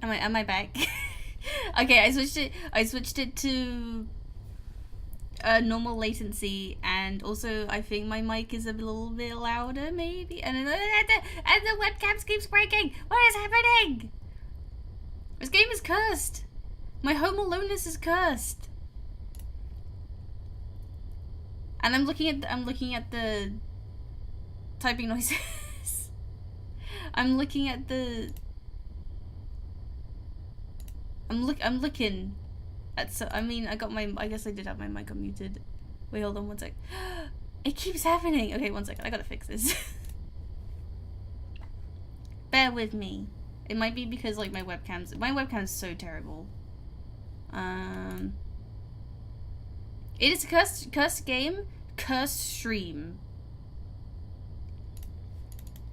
Am I back? Okay, I switched it to normal latency, and also I think my mic is a little bit louder, maybe. And the webcam keeps breaking. What is happening? This game is cursed. My home aloneness is cursed. And I'm looking at the typing noises. I'm looking at the. I'm looking. So, I mean, I guess I did have my mic unmuted. Wait, hold on one sec. It keeps happening. Okay, one second. I gotta fix this. Bear with me. It might be because, like, my webcam's so terrible. It is a cursed game, cursed stream.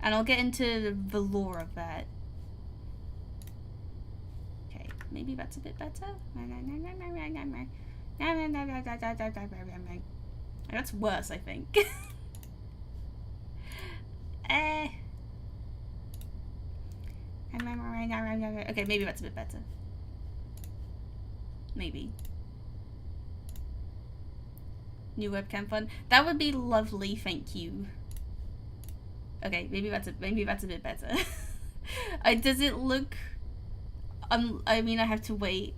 And I'll get into the lore of that. Maybe that's a bit better. That's worse, I think. Okay, maybe that's a bit better. Maybe. New webcam fun. That would be lovely, thank you. Okay, maybe that's a bit better. Does it look? I mean, I have to wait.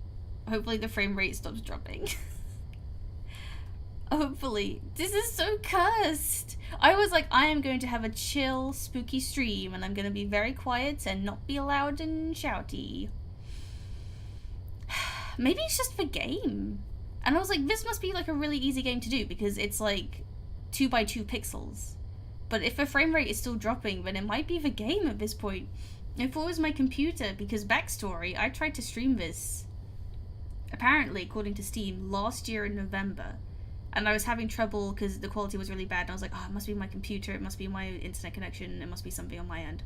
Hopefully the frame rate stops dropping. Hopefully. This is so cursed. I was like, I am going to have a chill, spooky stream, and I'm going to be very quiet and not be loud and shouty. Maybe it's just the game. And I was like, this must be like a really easy game to do because it's like 2x2 pixels. But if the frame rate is still dropping, then it might be the game at this point. If it was my computer, because backstory, I tried to stream this, apparently, according to Steam, last year in November. And I was having trouble because the quality was really bad. And I was like, oh, it must be my computer, it must be my internet connection, it must be something on my end.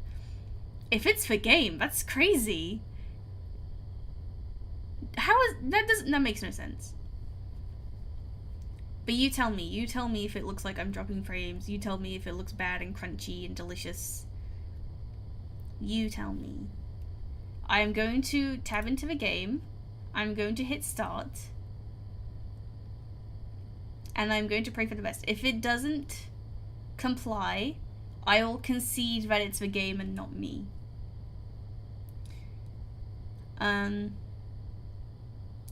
If it's the game, that's crazy. That makes no sense. But you tell me if it looks like I'm dropping frames, you tell me if it looks bad and crunchy and delicious. You tell me. I am going to tab into the game. I'm going to hit start. And I'm going to pray for the best. If it doesn't comply, I will concede that it's the game and not me. In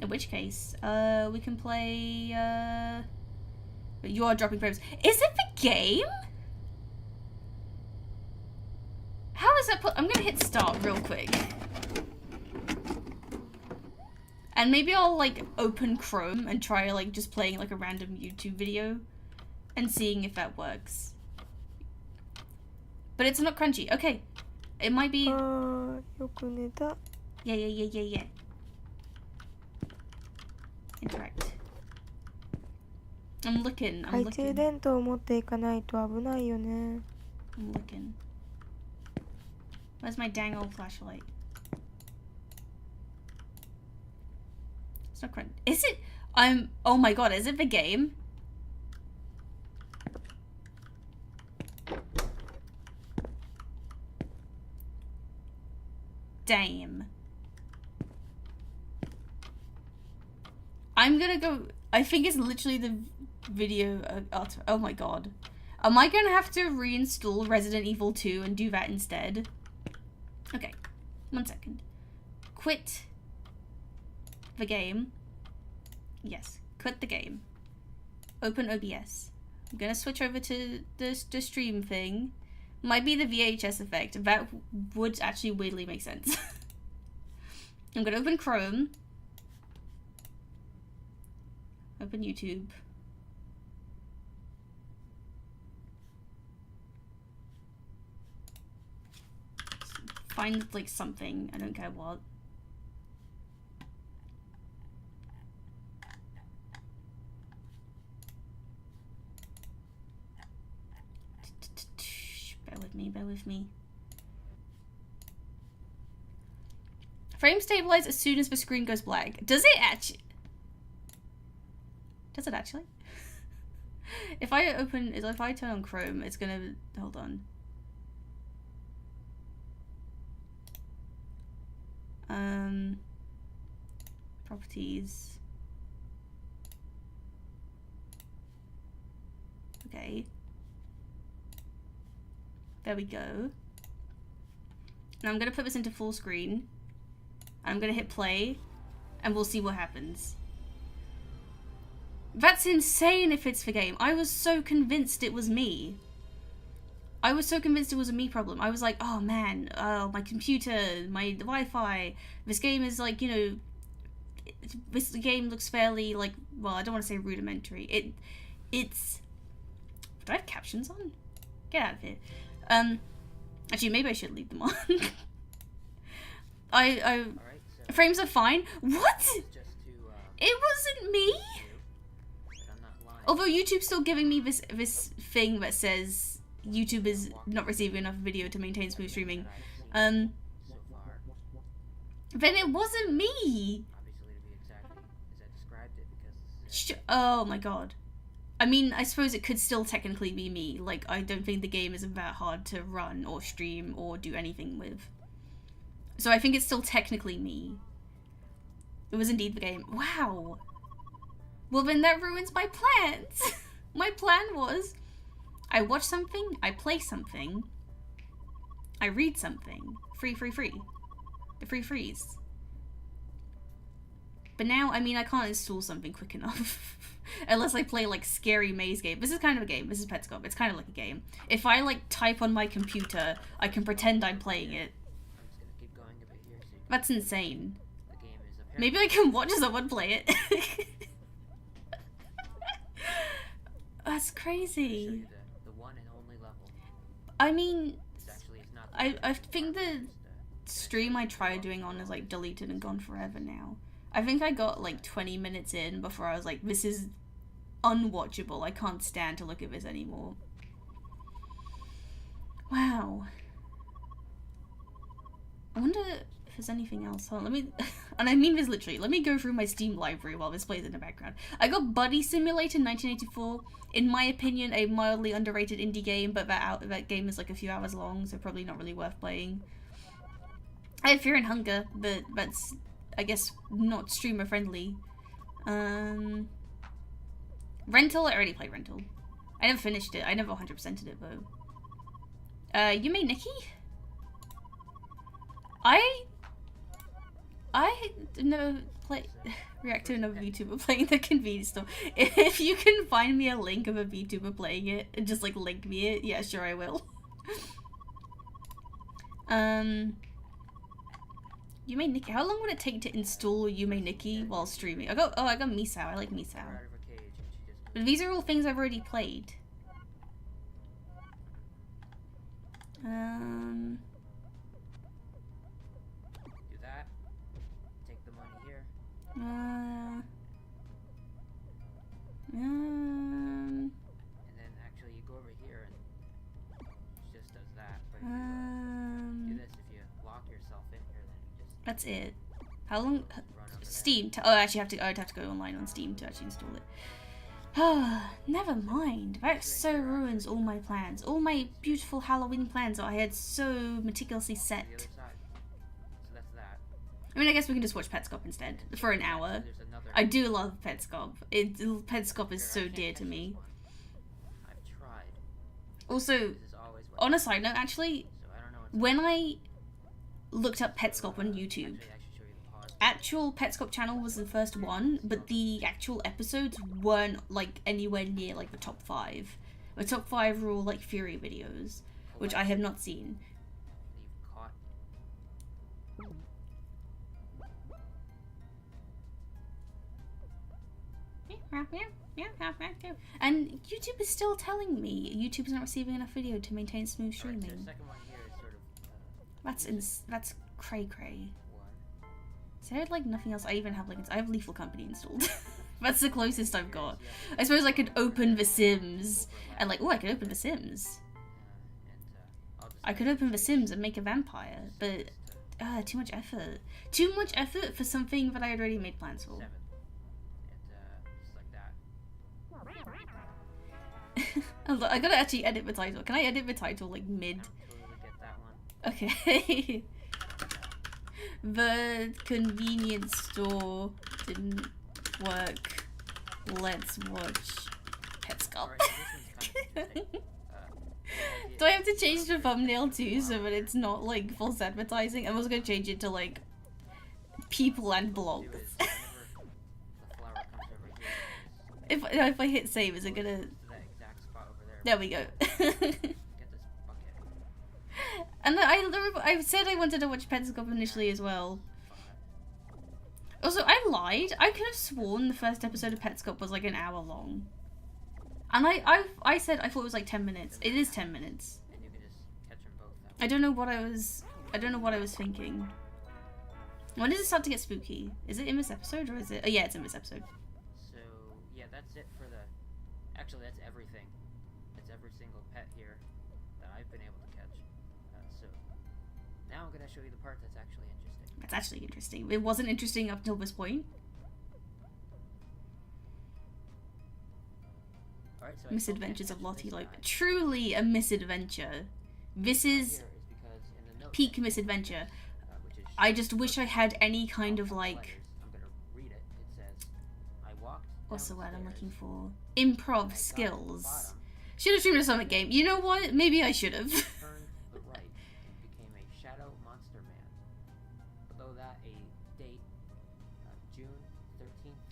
which case, we can play, you are dropping frames. Is it the game? How is that I'm gonna hit start real quick. And maybe I'll like open Chrome and try like just playing like a random YouTube video and seeing if that works. But it's not crunchy. Okay. It might be. Yeah. Interact. I'm looking. I'm looking. Where's my dang old flashlight? It's not crunch. Is it? Oh my god, is it the game? Damn. I'm gonna go. I think it's literally the video. Oh my god. Am I gonna have to reinstall Resident Evil 2 and do that instead? Okay, 1 second. Quit the game. Yes, quit the game. Open OBS. I'm gonna switch over to the stream thing. Might be the VHS effect. That would actually weirdly make sense. I'm gonna open Chrome. Open YouTube. Find like something, I don't care what. Bear with me. Frame stabilize as soon as the screen goes black. Does it actually? Does it actually? If I turn on Chrome, it's gonna, hold on. Properties. Okay. There we go. Now I'm gonna put this into full screen. I'm gonna hit play, and we'll see what happens. That's insane if it's the game. I was so convinced it was me. I was so convinced it was a me problem. I was like, oh man, my computer, my Wi-Fi, this game is like, you know, this game looks fairly like, well, I don't want to say rudimentary. It's, do I have captions on? Get out of here. Actually, maybe I should leave them on. Frames are fine. What? It wasn't me? Although YouTube's still giving me this thing that says YouTube is not receiving enough video to maintain smooth streaming. Then it wasn't me. Oh my god. I mean, I suppose it could still technically be me. Like, I don't think the game isn't that hard to run or stream or do anything with. So I think it's still technically me. It was indeed the game. Wow. Well, then that ruins my plans. My plan was, I watch something, I play something, I read something. Free. The free freeze. But now, I mean, I can't install something quick enough. Unless I play, like, scary maze game. This is kind of a game. This is Petscop. It's kind of like a game. If I, like, type on my computer, I can pretend I'm playing it. That's insane. Maybe I can watch someone play it. That's crazy. I mean, I think the stream I tried doing on is like deleted and gone forever now. I think I got like 20 minutes in before I was like, this is unwatchable. I can't stand to look at this anymore. Wow. I wonder if there's anything else. Hold on, let me, and I mean this literally, let me go through my Steam library while this plays in the background. I got Buddy Simulator 1984. In my opinion, a mildly underrated indie game, but that game is like a few hours long, so probably not really worth playing. I have Fear and Hunger, but that's, I guess, not streamer friendly. Rental, I already played Rental. I never finished it. I never 100%ed it though. You made Nikki? I never react to another VTuber playing the convenience store. If you can find me a link of a VTuber playing it and just like link me it, yeah, sure I will. You made Nikki. How long would it take to install You Made Nikki while streaming? I got Misao. I like Misao. But these are all things I've already played. Do that. Take the money here. And then actually you go over here and it just does that. But if you do this, if you lock yourself in here, then you just... That's it. How long? Steam. Oh, actually, I'd have to go online on Steam to actually install it. Never mind. That so ruins all my plans. All my beautiful Halloween plans that I had so meticulously set. So that's that. I mean, I guess we can just watch Petscop instead for an hour. I do love Petscop. Petscop is so dear to me. I've tried. Also, on a side note, actually, when I looked up Petscop on YouTube, actual Petscop channel was the first one, but the actual episodes weren't like anywhere near like the top 5. The top 5 were all like Fury videos, which I have not seen. And YouTube is still telling me YouTube is not receiving enough video to maintain smooth streaming. That's cray cray. So I had like nothing else. I even have like I have Lethal Company installed. That's the closest I've got. I suppose I could open The Sims and like, oh, I could open The Sims. I could open The Sims and make a vampire, but too much effort. Too much effort for something that I had already made plans for. I gotta actually edit the title. Can I edit the title like mid? Okay. The convenience store didn't work. Let's watch Petscop. Do I have to change the thumbnail too so that it's not like false advertising? I was gonna change it to like people and blogs. If I hit save, is it gonna? There we go. And I said I wanted to watch Petscop initially as well. Also, I lied. I could have sworn the first episode of Petscop was like an hour long. And I said I thought it was like 10 minutes. It is 10 minutes. I don't know what I was thinking. When does it start to get spooky? Is it in this episode or is it? Oh yeah, it's in this episode. So yeah, that's it for the. Actually, that's everything. That's every single pet here that I've been able to catch. So now I'm gonna show you the part that's actually interesting. That's actually interesting. It wasn't interesting up till this point. Alright, so Misadventures of Lotte Lope. Truly a misadventure. This is peak misadventure. I just wish I had any kind of like. I'm gonna read it. It says, I walked. What's the word I'm looking for? Improv skills. Should have streamed a Summit game. You know what? Maybe I should have. Turned the right and became a shadow monster man. Below that, a date, June 13th,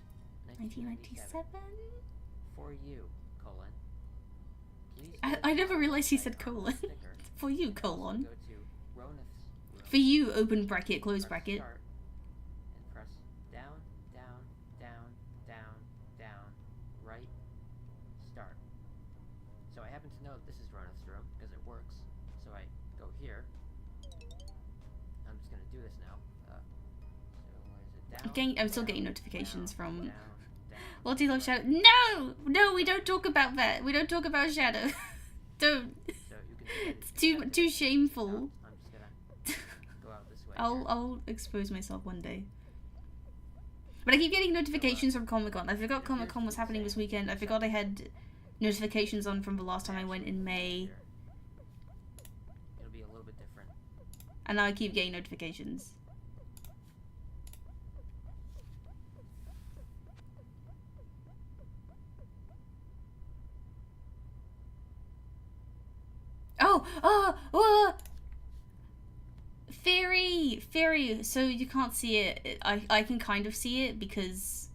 1997. For you, colon. Please I never realized he said colon. For you, colon. Go to Ronith's room. For you, open bracket, close bracket. Start and press down, down, down, down, down, right, start. So I happen to know that this is Ronith's room because it works. So I go here. I'm just gonna do this now. So what is it? Down. I'm still getting notifications from down, Lotte Lope Shadow. No, we don't talk about that. We don't talk about Shadow. Don't. So you can It's too shameful. I'm just gonna go out this way. I'll expose myself one day. But I keep getting notifications from Comic-Con. I forgot Comic-Con was happening this weekend. I forgot I had notifications on from the last time I went in May. It'll be a little bit different. And now I keep getting notifications. Oh! Fairy! So you can't see it. I can kind of see it because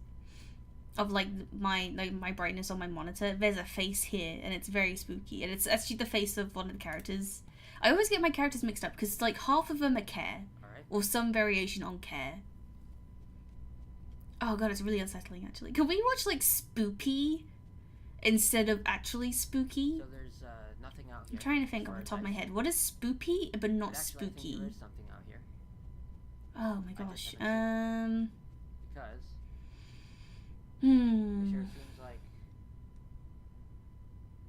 of like my brightness on my monitor. There's a face here and it's very spooky. And it's actually the face of one of the characters. I always get my characters mixed up because like half of them are Care. Alright. Or some variation on Care. Oh god, it's really unsettling actually. Can we watch like Spoopy instead of actually spooky? So there's nothing out here. I'm trying to think off the top of my head. What is spoopy but not spooky? There is something out here. Oh my gosh. Because it Hmm. sure seems like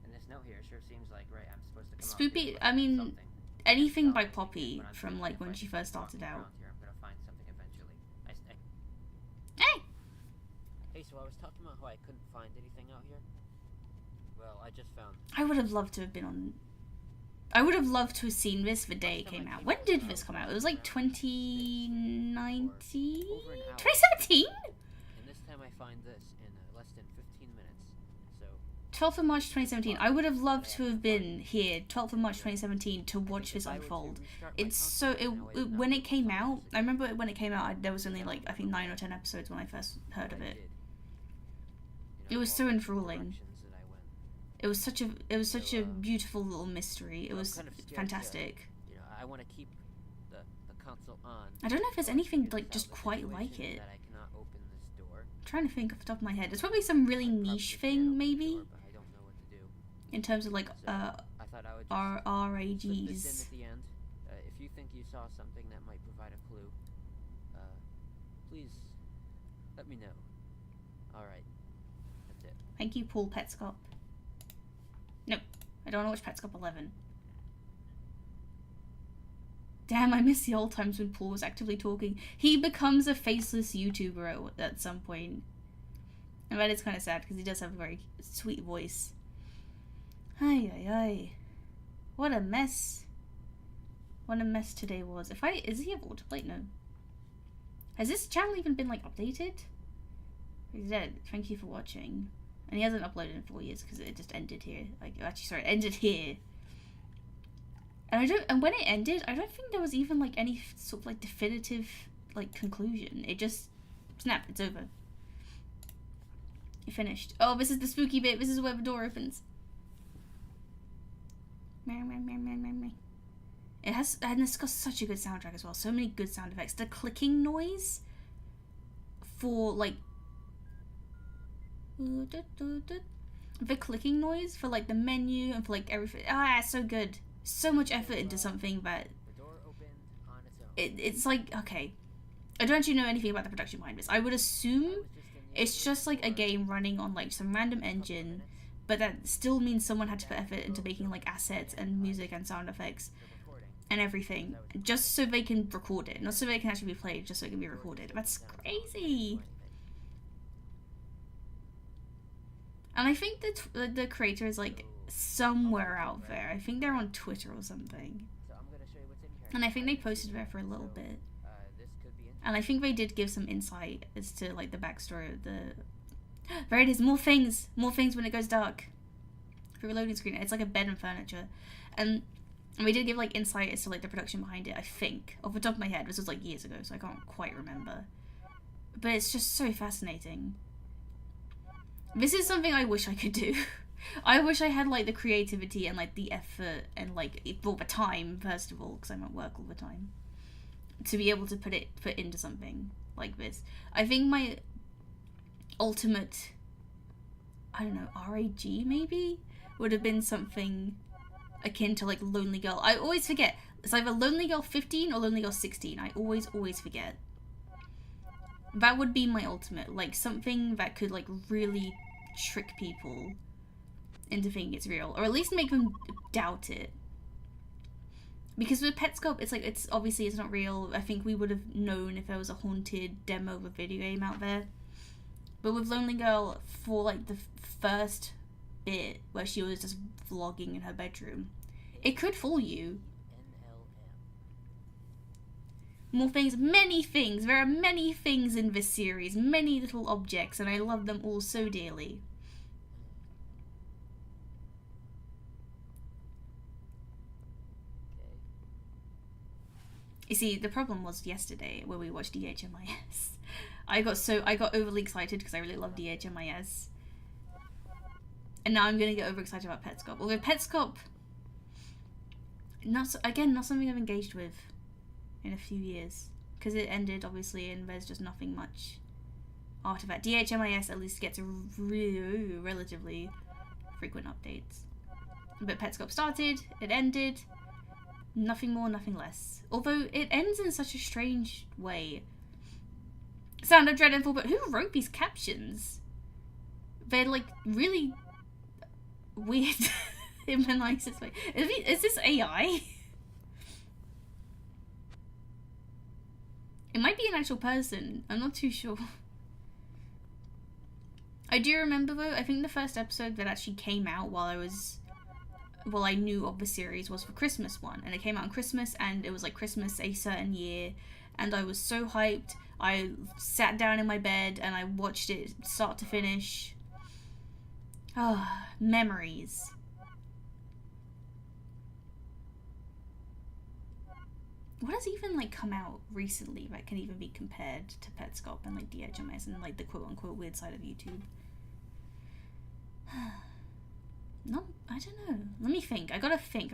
in this note here, it sure seems like right. I'm supposed to come out Spoopy. here with I mean, something. anything by Poppy from like when she first started out. Here, I'm gonna find something eventually. Hey. Hey, so I was talking about how I couldn't find anything out here. Well, I just found. I would have loved to have been on. I would have loved to have seen this the day it came out. When did this come out? It was like 2019? 2017? And this time I find this in less than 15 minutes. So 12th of March 2017. I would have loved to have been here 12th of March 2017 to watch this unfold. It's so when it came out, I remember when it came out there was only like I think 9 or 10 episodes when I first heard of it. It was so enthralling. It was such a beautiful little mystery. It was fantastic. You know, I want to keep the console on. I don't know if there's anything like just quite like it. That I cannot open this door. I'm trying to think off the top of my head. It's probably some really niche thing maybe. Door, but I don't know what to do. In terms of like So, I thought I would just slip this in RAGs. at the end. If you think you saw something that might provide a clue, please let me know. All right, that's it. Thank you, Paul Petscop. No, I don't want to watch Petscop 11. Damn, I miss the old times when Paul was actively talking. He becomes a faceless YouTuber at some point. And that is kind of sad because he does have a very sweet voice. Ay, ay, ay. What a mess. What a mess today was. Does he have autoplay? No. Has this channel even been like updated? He's dead. Thank you for watching. And he hasn't uploaded in 4 years because it just ended here. Like, actually, sorry, it ended here. And when it ended, I don't think there was even like any sort of like definitive like conclusion. It just snapped. It's over. You finished. Oh, this is the spooky bit. This is where the door opens. It has, and it's got such a good soundtrack as well. So many good sound effects. The clicking noise for like the clicking noise for like the menu and for like everything. Ah, so good. So much effort into something that it's like, okay, I don't actually know anything about the production behind this. I would assume it's just like a game running on like some random engine, but that still means someone had to put effort into making like assets and music and sound effects and everything just so they can record it, not so they can actually be played, just so it can be recorded. That's crazy. And I think that the creator is like somewhere out there. I think they're on Twitter or something. And I think they posted there for a little bit. And I think they did give some insight as to like the backstory of the... There it is, more things when it goes dark. For a loading screen, it's like a bed and furniture. And we did give like insight as to like the production behind it, I think. Off the top of my head, this was like years ago, so I can't quite remember. But it's just so fascinating. This is something I wish I could do. I wish I had like the creativity and like the effort and like all the time, first of all, because I'm at work all the time, to be able to put into something like this. I think my ultimate, I don't know, RAG maybe would have been something akin to like Lonely Girl. I always forget. It's either Lonely Girl 15 or Lonely Girl 16. I always forget. That would be my ultimate, like something that could like really trick people into thinking it's real, or at least make them doubt it. Because with Petscop, it's like, it's obviously it's not real. I think we would have known if there was a haunted demo of a video game out there. But with Lonely Girl, for like the first bit where she was just vlogging in her bedroom, it could fool you. More things, many things. There are many things in this series, many little objects, and I love them all so dearly. You see, the problem was yesterday when we watched DHMIS. I got overly excited because I really love DHMIS. And now I'm gonna get overexcited about Petscop. Although Petscop, not something I've engaged with in a few years, because it ended obviously and there's just nothing much after that. DHMIS at least gets relatively frequent updates, but Petscop started, it ended, nothing more, nothing less. Although it ends in such a strange way. Sound of Dread and Thought, but who wrote these captions? They're like really weird in the nicest way. Is this AI? It might be an actual person. I'm not too sure. I do remember though, I think the first episode that actually came out while I knew of the series was the Christmas one. And it came out on Christmas, and it was like Christmas a certain year. And I was so hyped. I sat down in my bed and I watched it start to finish. Ah, memories. What has even like come out recently that can even be compared to Petscop and like DHMS and like the quote unquote weird side of YouTube? No, I don't know. Let me think. I gotta think.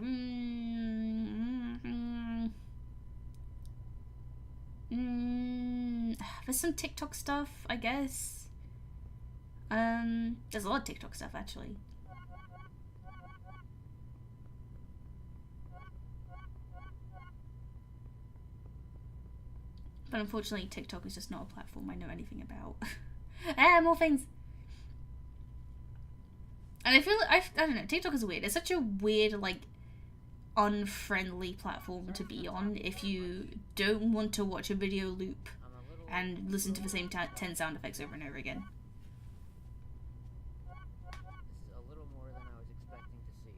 There's some TikTok stuff, I guess. There's a lot of TikTok stuff actually. But unfortunately, TikTok is just not a platform I know anything about. More things. And I feel like, I don't know, TikTok is weird. It's such a weird, like, unfriendly platform to be on if you don't want to watch a video loop and listen to the same 10 sound effects over and over again. This is a little more than I was expecting to see.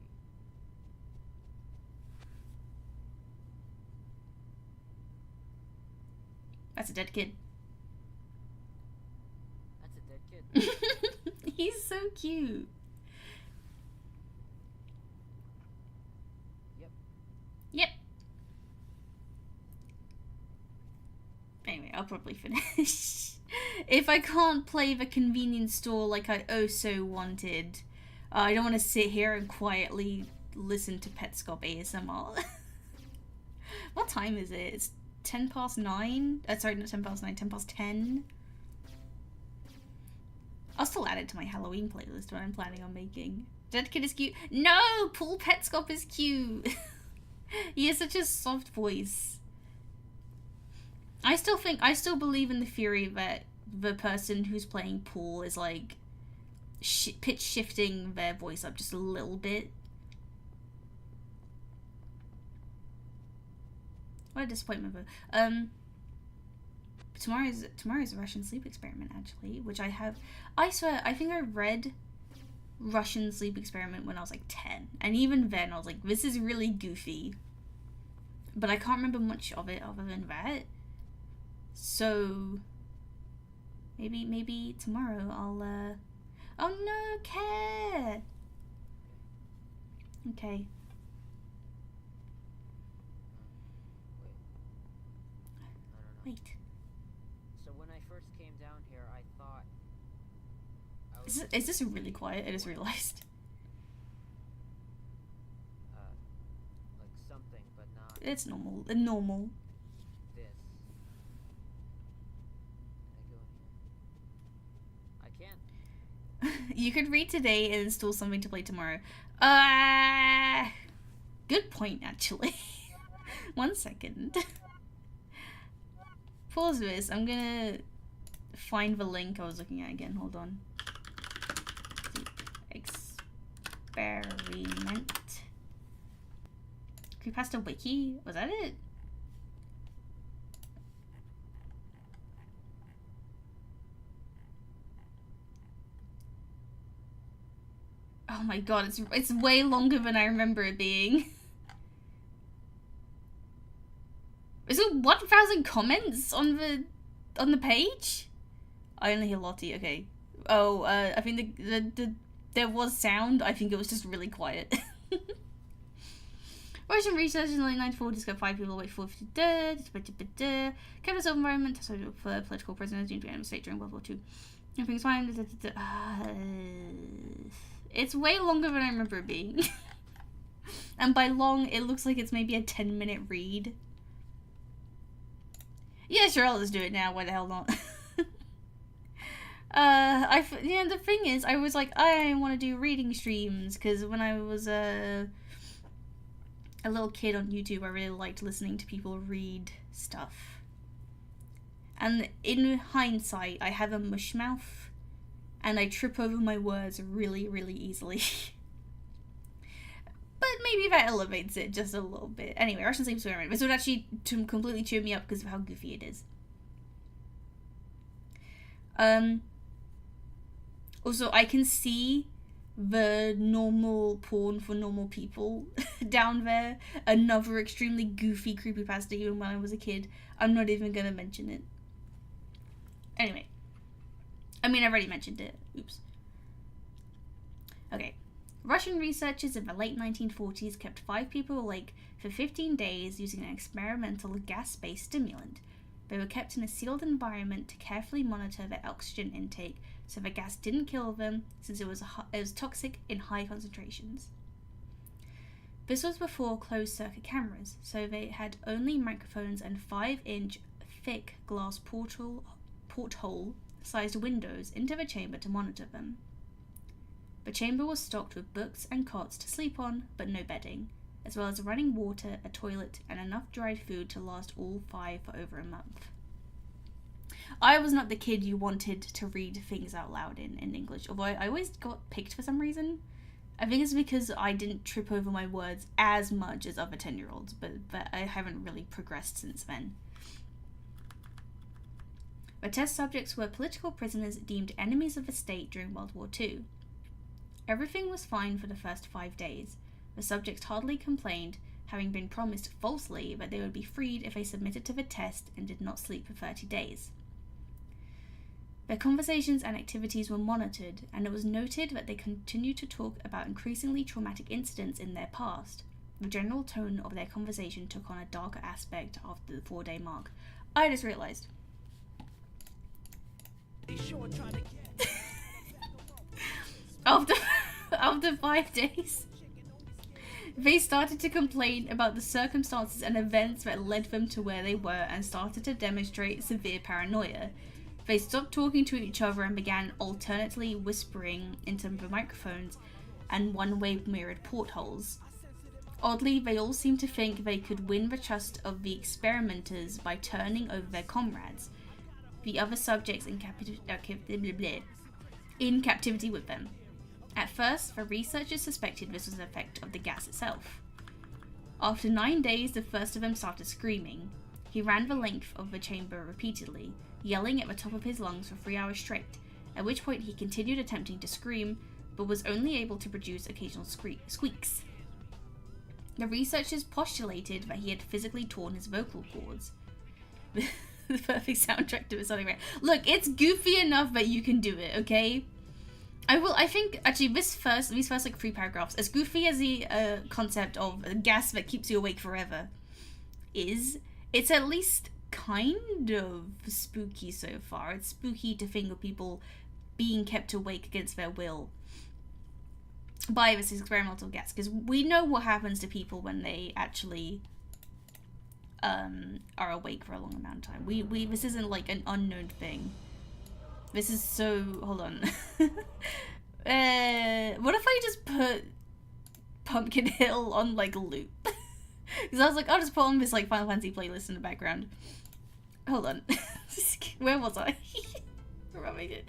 That's a dead kid. cute. Yep. Anyway, I'll probably finish. If I can't play the convenience store like I oh so wanted, I don't want to sit here and quietly listen to Petscop ASMR. What time is it? It's 10 past 9? Sorry, not 10 past 9, 10 past 10. I'll still add it to my Halloween playlist when I'm planning on making. Dead Kid is cute. No! Paul Petscop is cute! He has such a soft voice. I still believe in the theory that the person who's playing Paul is like pitch shifting their voice up just a little bit. What a disappointment though. Tomorrow's a Russian sleep experiment actually, which I swear I think I read Russian sleep experiment when I was like 10, and even then I was like, this is really goofy, but I can't remember much of it other than that. So maybe tomorrow I'll oh no, care. Okay. Wait. So when I first came down here, I thought Is this really quiet? I just realized. Like something, but not. It's normal. Normal. This. Can I go in here? I can. You could read today and install something to play tomorrow. Good point, actually. 1 second. Pause this. I'm gonna find the link I was looking at again. Hold on. Experiment. Creepypasta wiki? Was that it? Oh my god, it's way longer than I remember it being. Is it 1,000 comments on the page? I only hear Lottie. Okay. Oh, I think there was sound. I think it was just really quiet. Russian research in the late 1940s discovered 5 people away for 50 dead. Kept us environment tested for political prisoners due to enemy state during World War II. Everything's fine. It's way longer than I remember it being. And by long, it looks like it's maybe a 10-minute read. Yeah, sure, I'll just do it now. Why the hell not? The thing is, I was like, I want to do reading streams, because when I was a little kid on YouTube, I really liked listening to people read stuff. And in hindsight, I have a mush mouth, and I trip over my words really, really easily. But maybe that elevates it just a little bit. Anyway, Russian sleep experiment. This would actually completely cheer me up because of how goofy it is. Also, I can see the normal porn for normal people down there. Another extremely goofy creepypasta even when I was a kid. I'm not even gonna mention it. Anyway. I mean, I've already mentioned it. Oops. Okay. Russian researchers in the late 1940s kept 5 people awake for 15 days using an experimental gas-based stimulant. They were kept in a sealed environment to carefully monitor their oxygen intake so the gas didn't kill them, since it was toxic in high concentrations. This was before closed-circuit cameras, so they had only microphones and 5-inch thick glass porthole-sized windows into the chamber to monitor them. The chamber was stocked with books and cots to sleep on, but no bedding, as well as running water, a toilet, and enough dried food to last all 5 for over a month. I was not the kid you wanted to read things out loud in English, although I always got picked for some reason. I think it's because I didn't trip over my words as much as other 10-year-olds, but I haven't really progressed since then. The test subjects were political prisoners deemed enemies of the state during World War II. Everything was fine for the first 5 days. The subjects hardly complained, having been promised falsely that they would be freed if they submitted to the test and did not sleep for 30 days. Their conversations and activities were monitored, and it was noted that they continued to talk about increasingly traumatic incidents in their past. The general tone of their conversation took on a darker aspect after the 4-day mark. I just realised. After 5 days, they started to complain about the circumstances and events that led them to where they were and started to demonstrate severe paranoia. They stopped talking to each other and began alternately whispering into the microphones and one-way mirrored portholes. Oddly, they all seemed to think they could win the trust of the experimenters by turning over their comrades, the other subjects in captivity with them. At first, the researchers suspected this was an effect of the gas itself. After 9 days, the first of them started screaming. He ran the length of the chamber repeatedly, yelling at the top of his lungs for 3 hours straight, at which point he continued attempting to scream, but was only able to produce occasional squeaks. The researchers postulated that he had physically torn his vocal cords. The perfect soundtrack to it sounding right. Look, it's goofy enough that you can do it, okay? I think, actually, these first like 3 paragraphs, as goofy as the concept of a gas that keeps you awake forever is, it's at least kind of spooky so far. It's spooky to think of people being kept awake against their will by this experimental gas, because we know what happens to people when they actually are awake for a long amount of time. We this isn't like an unknown thing. This is so... hold on. What if I just put Pumpkin Hill on like loop? Because I was like, I'll just put on this like Final Fantasy playlist in the background. Hold on. Where was I? Rubbing it.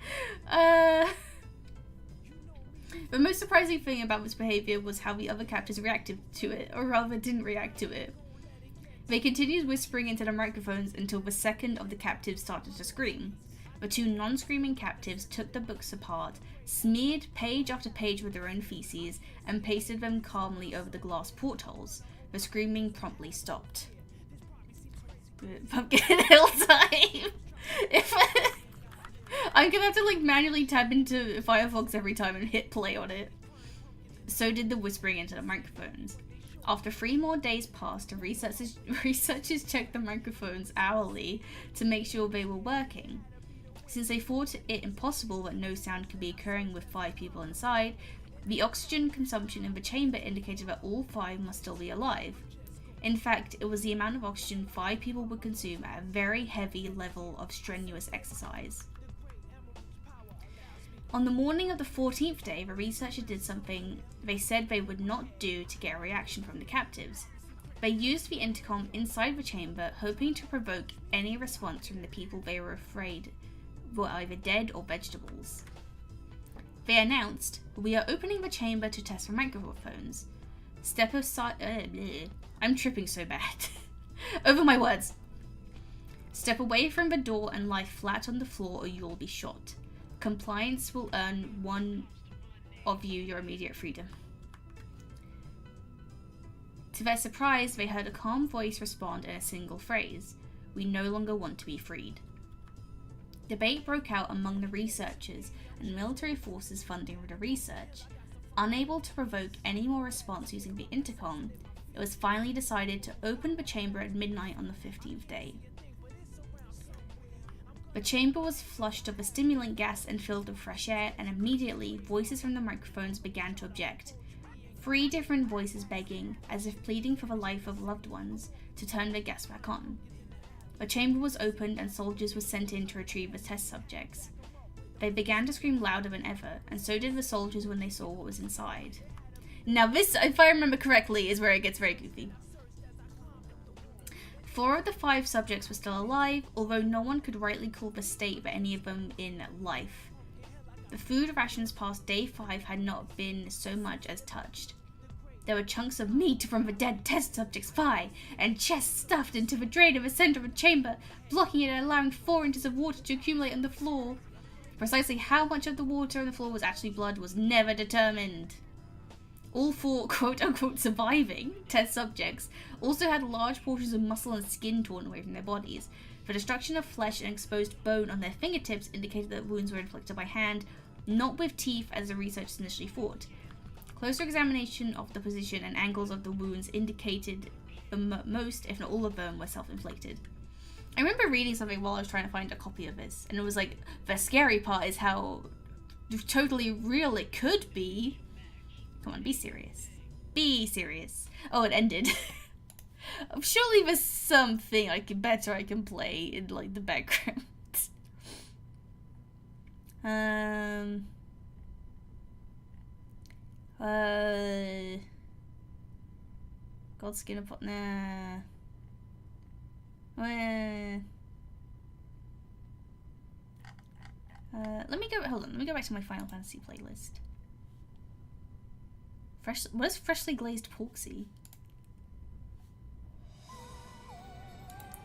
The most surprising thing about this behavior was how the other captives reacted to it, or rather didn't react to it. They continued whispering into the microphones until the second of the captives started to scream. The 2 non-screaming captives took the books apart, smeared page after page with their own feces, and pasted them calmly over the glass portholes. The screaming promptly stopped. Pumpkin Hill time! I'm gonna have to like manually tab into Firefox every time and hit play on it. So did the whispering into the microphones. After 3 more days passed, the researchers checked the microphones hourly to make sure they were working. Since they thought it impossible that no sound could be occurring with 5 people inside, the oxygen consumption in the chamber indicated that all 5 must still be alive. In fact, it was the amount of oxygen 5 people would consume at a very heavy level of strenuous exercise. On the morning of the 14th day, the researchers did something they said they would not do to get a reaction from the captives. They used the intercom inside the chamber, hoping to provoke any response from the people they were afraid were either dead or vegetables. They announced, "We are opening the chamber to test for microphones. Step aside." I'm tripping so bad. Over my words. "Step away from the door and lie flat on the floor or you will be shot. Compliance will earn one of you your immediate freedom." To their surprise, they heard a calm voice respond in a single phrase: "We no longer want to be freed." Debate broke out among the researchers and military forces funding the research. Unable to provoke any more response using the intercom, it was finally decided to open the chamber at midnight on the 15th day. The chamber was flushed of a stimulant gas and filled with fresh air, and immediately voices from the microphones began to object. 3 different voices begging, as if pleading for the life of loved ones, to turn the gas back on. The chamber was opened and soldiers were sent in to retrieve the test subjects. They began to scream louder than ever, and so did the soldiers when they saw what was inside. Now this, if I remember correctly, is where it gets very goofy. 4 of the 5 subjects were still alive, although no one could rightly call the state that any of them in life. The food rations past day 5 had not been so much as touched. There were chunks of meat from the dead test subject's thigh, and chests stuffed into the drain of the center of the chamber, blocking it and allowing 4 inches of water to accumulate on the floor. Precisely how much of the water on the floor was actually blood was never determined. All 4 quote-unquote surviving test subjects also had large portions of muscle and skin torn away from their bodies. The destruction of flesh and exposed bone on their fingertips indicated that wounds were inflicted by hand, not with teeth as the researchers initially thought. Closer examination of the position and angles of the wounds indicated most, if not all of them, were self-inflicted. I remember reading something while I was trying to find a copy of this, and it was like, the scary part is how totally real it could be. Come on, be serious. Be serious. Oh, it ended. Surely there's something I can play in like the background. Godskin upon nah. Let me go back to my Final Fantasy playlist. What is freshly glazed porksy?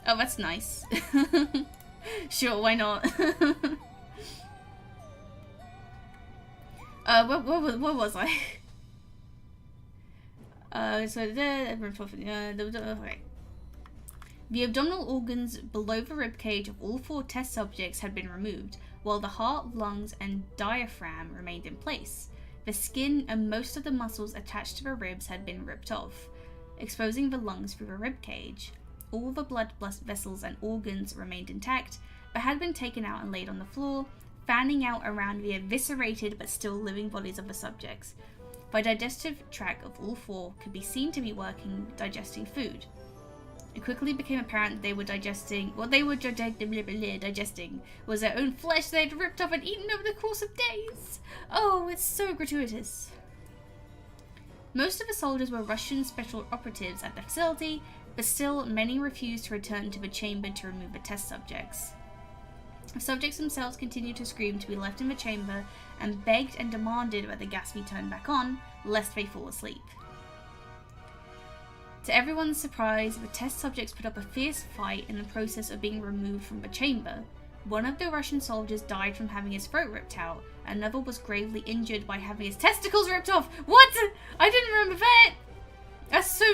Oh, that's nice. Sure, why not? What was I? Okay. The abdominal organs below the ribcage of all 4 test subjects had been removed, while the heart, lungs, and diaphragm remained in place. The skin and most of the muscles attached to the ribs had been ripped off, exposing the lungs through the ribcage. All the blood vessels and organs remained intact, but had been taken out and laid on the floor, fanning out around the eviscerated but still living bodies of the subjects. The digestive tract of all 4 could be seen to be digesting food. It quickly became apparent that they were digesting was their own flesh they had ripped off and eaten over the course of days. Oh, it's so gratuitous. Most of the soldiers were Russian special operatives at the facility, but still many refused to return to the chamber to remove the test subjects. The subjects themselves continued to scream to be left in the chamber and begged and demanded that the gas be turned back on, lest they fall asleep. To everyone's surprise, the test subjects put up a fierce fight in the process of being removed from the chamber. One of the Russian soldiers died from having his throat ripped out, another was gravely injured by having his testicles ripped off. What? I didn't remember that! That's so...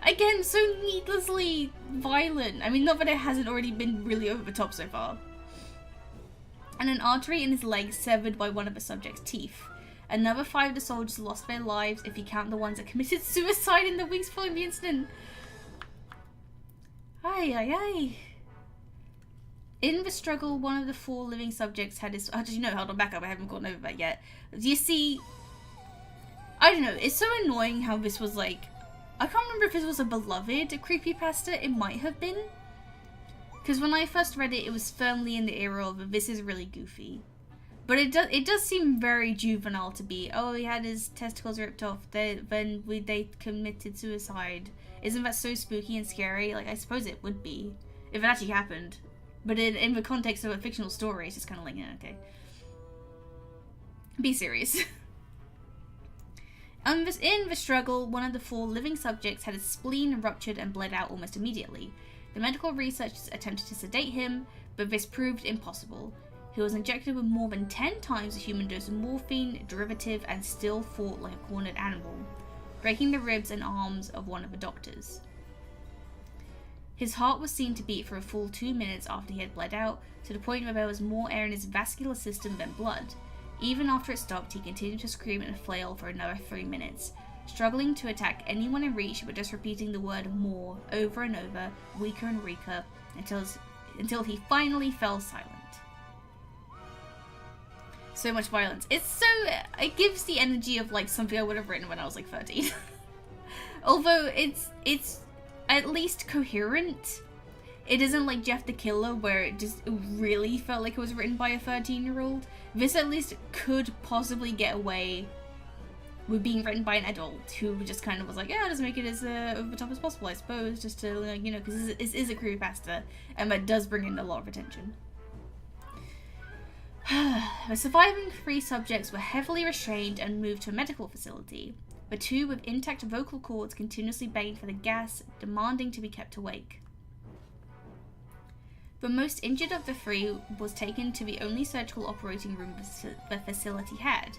Again, so needlessly violent. I mean, not that it hasn't already been really over the top so far. And an artery in his leg severed by one of the subject's teeth. Another 5 of the soldiers lost their lives if you count the ones that committed suicide in the weeks following the incident. Aye. In the struggle, one of the 4 living subjects had his... How did you know? Hold on, back up. I haven't gotten over that yet. You see... I don't know. It's so annoying how this was like... I can't remember if this was a beloved creepypasta. It might have been. Because when I first read it, it was firmly in the era of this is really goofy. But it does seem very juvenile to be, oh, he had his testicles ripped off, they committed suicide. Isn't that so spooky and scary? Like, I suppose it would be, if it actually happened. But in the context of a fictional story, it's just kind of like, yeah, okay. Be serious. In the struggle, one of the 4 living subjects had his spleen ruptured and bled out almost immediately. The medical researchers attempted to sedate him, but this proved impossible. He was injected with more than 10 times the human dose of morphine, derivative, and still fought like a cornered animal, breaking the ribs and arms of one of the doctors. His heart was seen to beat for a full 2 minutes after he had bled out, to the point where there was more air in his vascular system than blood. Even after it stopped, he continued to scream and flail for another 3 minutes, struggling to attack anyone in reach but just repeating the word more over and over, weaker and weaker, until he finally fell silent. So much violence. It gives the energy of like something I would have written when I was like 13. Although it's at least coherent. It isn't like Jeff the Killer where it just really felt like it was written by a 13-year-old. This at least could possibly get away with being written by an adult who just kind of was like, yeah, just make it as over the top as possible, I suppose, just to, like, you know, because this is a creepypasta, and that does bring in a lot of attention. The surviving 3 subjects were heavily restrained and moved to a medical facility. The 2 with intact vocal cords continuously begging for the gas, demanding to be kept awake. The most injured of the 3 was taken to the only surgical operating room the facility had.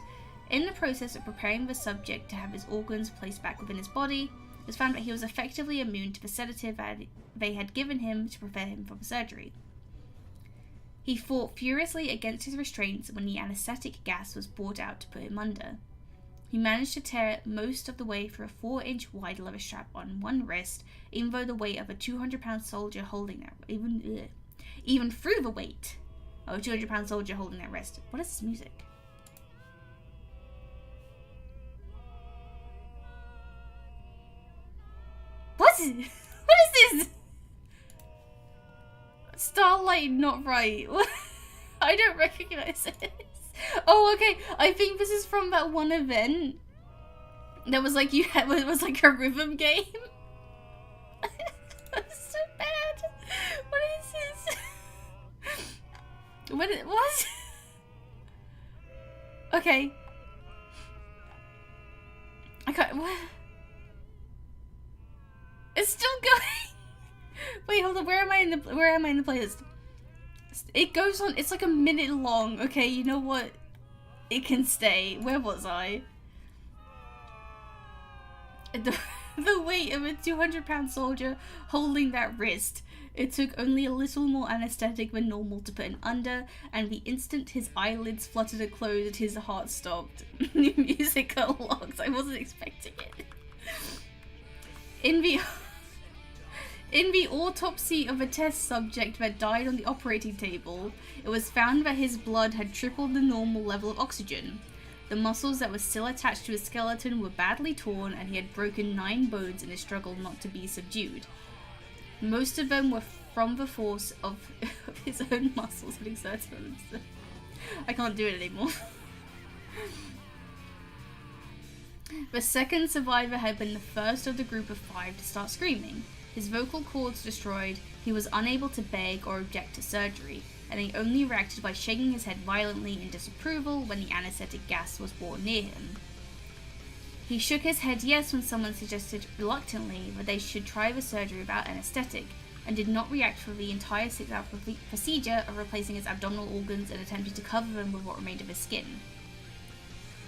In the process of preparing the subject to have his organs placed back within his body, it was found that he was effectively immune to the sedative they had given him to prepare him for the surgery. He fought furiously against his restraints when the anesthetic gas was brought out to put him under. He managed to tear it most of the way through a 4-inch wide leather strap on one wrist, even though the weight of a 200-pound soldier holding that even through the weight of a 200-pound soldier holding that wrist. What is this music? What is this? Starlight not right. I don't recognize this. Oh, okay. I think this is from that one event that was like it was like a rhythm game. That's so bad. What is this? What? Okay. I can't. What? It's still going. Wait, hold on. Where am I in the playlist? It goes on. It's like a minute long. Okay, you know what? It can stay. Where was I? The weight of a 200-pound soldier holding that wrist. It took only a little more anesthetic than normal to put him under, and the instant his eyelids fluttered and closed, his heart stopped. New music unlocked. I wasn't expecting it. In the autopsy of a test subject that died on the operating table, it was found that his blood had tripled the normal level of oxygen. The muscles that were still attached to his skeleton were badly torn, and he had broken 9 bones in his struggle not to be subdued. Most of them were from the force of his own muscles and exerted on himself. I can't do it anymore. The second survivor had been the first of the group of 5 to start screaming. His vocal cords destroyed, he was unable to beg or object to surgery, and he only reacted by shaking his head violently in disapproval when the anesthetic gas was brought near him. He shook his head yes when someone suggested reluctantly that they should try the surgery without anesthetic, and did not react for the entire 6-hour procedure of replacing his abdominal organs and attempting to cover them with what remained of his skin.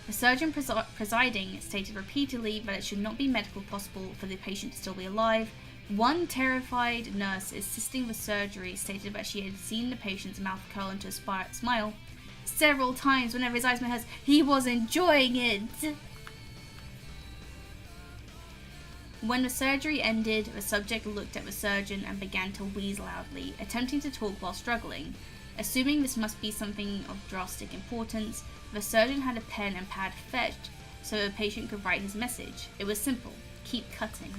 The surgeon presiding stated repeatedly that it should not be medically possible for the patient to still be alive. One terrified nurse assisting the surgery stated that she had seen the patient's mouth curl into a smile several times whenever his eyes met hers. He was enjoying it! When the surgery ended, the subject looked at the surgeon and began to wheeze loudly, attempting to talk while struggling. Assuming this must be something of drastic importance, the surgeon had a pen and pad fetched so the patient could write his message. It was simple: keep cutting.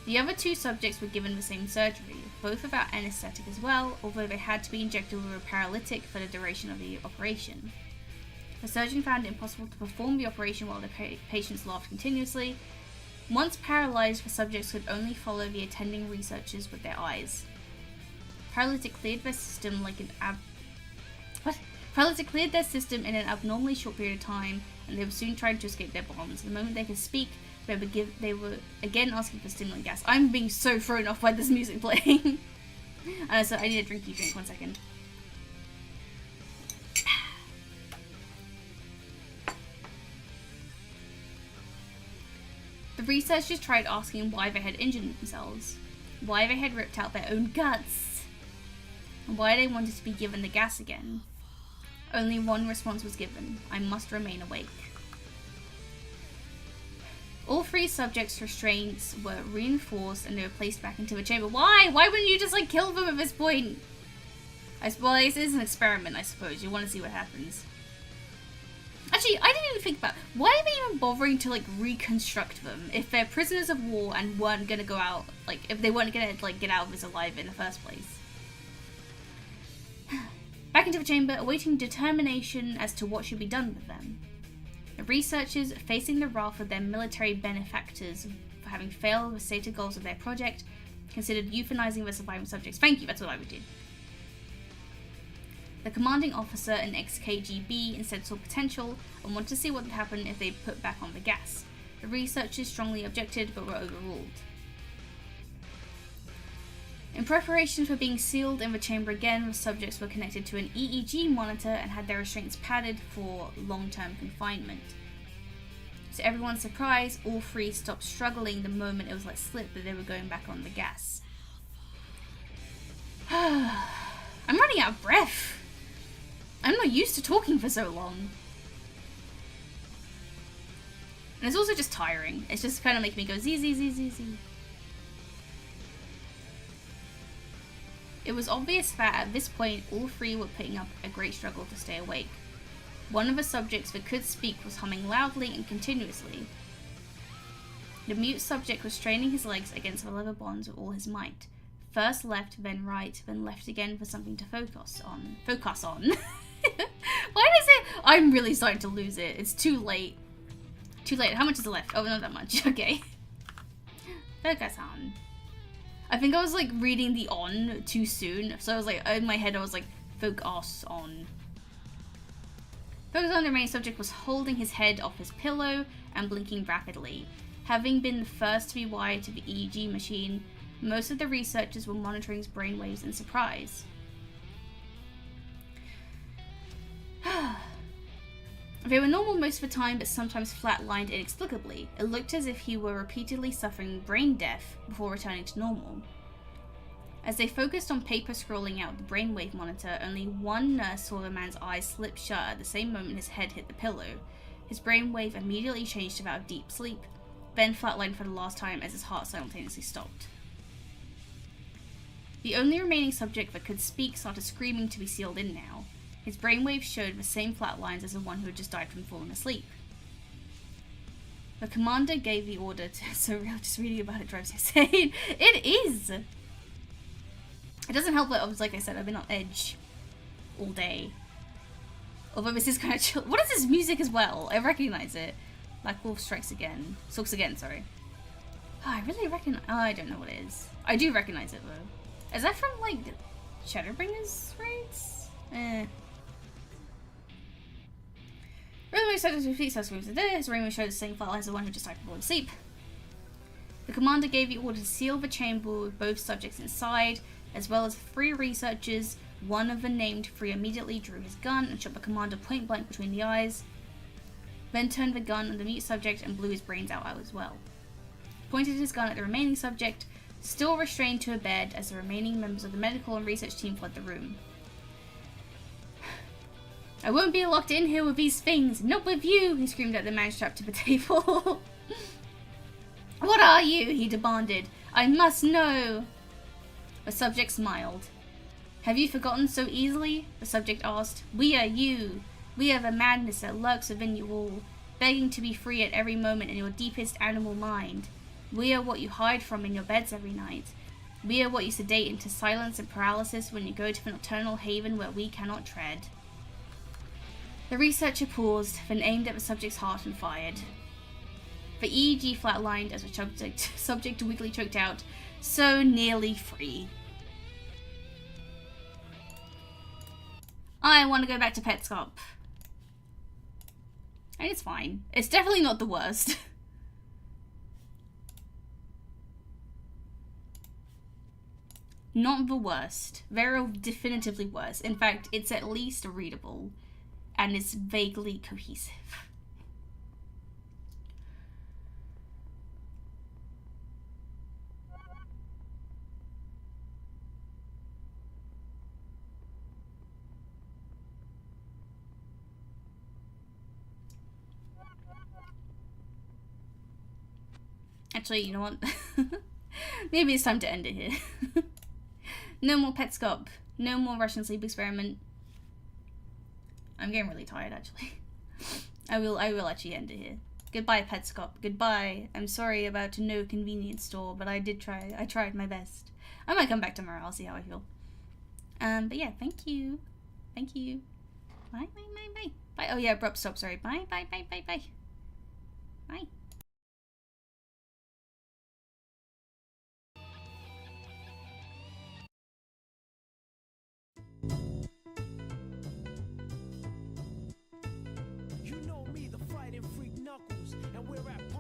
The other 2 subjects were given the same surgery, both without anesthetic as well, although they had to be injected with a paralytic for the duration of the operation. The surgeon found it impossible to perform the operation while the patients laughed continuously. Once paralyzed, the subjects could only follow the attending researchers with their eyes. Paralytic cleared their system in an abnormally short period of time, and they were soon trying to escape their bonds. The moment they could speak, they were again asking for stimulant gas. I'm being so thrown off by this music playing. So I need a drink. 1 second. The researchers tried asking why they had injured themselves, why they had ripped out their own guts, and why they wanted to be given the gas again. Only one response was given: I must remain awake. All 3 subjects' restraints were reinforced and they were placed back into the chamber. Why? Why wouldn't you just kill them at this point? Well, this is an experiment, I suppose. You want to see what happens. Actually, I didn't even think about why are they even bothering to reconstruct them if they're prisoners of war and weren't gonna go out, if they weren't gonna get out of this alive in the first place. Back into the chamber, awaiting determination as to what should be done with them. The researchers, facing the wrath of their military benefactors for having failed the stated goals of their project, considered euthanizing the surviving subjects. Thank you, that's what I would do. The commanding officer in ex-KGB instead saw potential and wanted to see what would happen if they put back on the gas. The researchers strongly objected but were overruled. In preparation for being sealed in the chamber again, the subjects were connected to an EEG monitor and had their restraints padded for long-term confinement. To everyone's surprise, all three stopped struggling the moment it was let slip that they were going back on the gas. I'm running out of breath. I'm not used to talking for so long. And it's also just tiring. It's just kind of making me go z. It was obvious that at this point, all three were putting up a great struggle to stay awake. One of the subjects that could speak was humming loudly and continuously. The mute subject was straining his legs against the leather bonds with all his might. First left, then right, then left again for something to focus on. Why does it? I'm really starting to lose it. It's too late. Too late. How much is left? Oh, not that much. Okay. Focus on. I think I was like reading the on too soon. So I was like, in my head, I was like, focus on. Focus on, the main subject was holding his head off his pillow and blinking rapidly. Having been the first to be wired to the EEG machine, most of the researchers were monitoring his brainwaves in surprise. They were normal most of the time, but sometimes flatlined inexplicably. It looked as if he were repeatedly suffering brain death before returning to normal. As they focused on paper scrolling out the brainwave monitor, only one nurse saw the man's eyes slip shut at the same moment his head hit the pillow. His brainwave immediately changed to that of deep sleep, then flatlined for the last time as his heart simultaneously stopped. The only remaining subject that could speak started screaming to be sealed in now. His brainwaves showed the same flat lines as the one who had just died from falling asleep. The commander gave the order to... So real, just reading about it drives you insane. It is! It doesn't help that, like I said, I've been on edge all day. Although this is kind of chill. What is this music as well? I recognize it. Black Wolf Stalks again, sorry. Oh, I really reckon... Oh, I don't know what it is. I do recognize it, though. Is that from, like, Shadowbringers raids? Railway started to repeat such moves today, as Rainbow showed the same flat lines as the one who just died from falling asleep. The commander gave the order to seal the chamber with both subjects inside, as well as 3 researchers. One of the named 3 immediately drew his gun and shot the commander point blank between the eyes, then turned the gun on the mute subject and blew his brains out as well. Pointed his gun at the remaining subject, still restrained to a bed, as the remaining members of the medical and research team fled the room. I won't be locked in here with these things. Not with you, he screamed at the man strapped to the table. What are you? He demanded. I must know. The subject smiled. Have you forgotten so easily? The subject asked. We are you. We are the madness that lurks within you all, begging to be free at every moment in your deepest animal mind. We are what you hide from in your beds every night. We are what you sedate into silence and paralysis when you go to the nocturnal haven where we cannot tread. The researcher paused, then aimed at the subject's heart and fired. The EEG flatlined as the subject weakly choked out, so nearly free. I want to go back to petscop. And it's fine. It's definitely not the worst. Not the worst. Very definitively worse. In fact, it's at least readable. And it's vaguely cohesive. Actually, you know what? Maybe it's time to end it here. No more petscop. No more Russian sleep experiment. I'm getting really tired, actually. I will actually end it here. Goodbye, petscop. Goodbye. I'm sorry about no convenience store, but I did try. I tried my best. I might come back tomorrow. I'll see how I feel. But yeah, thank you. Thank you. Bye, bye, bye, bye. Bye. Oh yeah, abrupt stop. Sorry. Bye, bye, bye, bye, bye. Bye. You know me, the fighting freak Knuckles, and we're at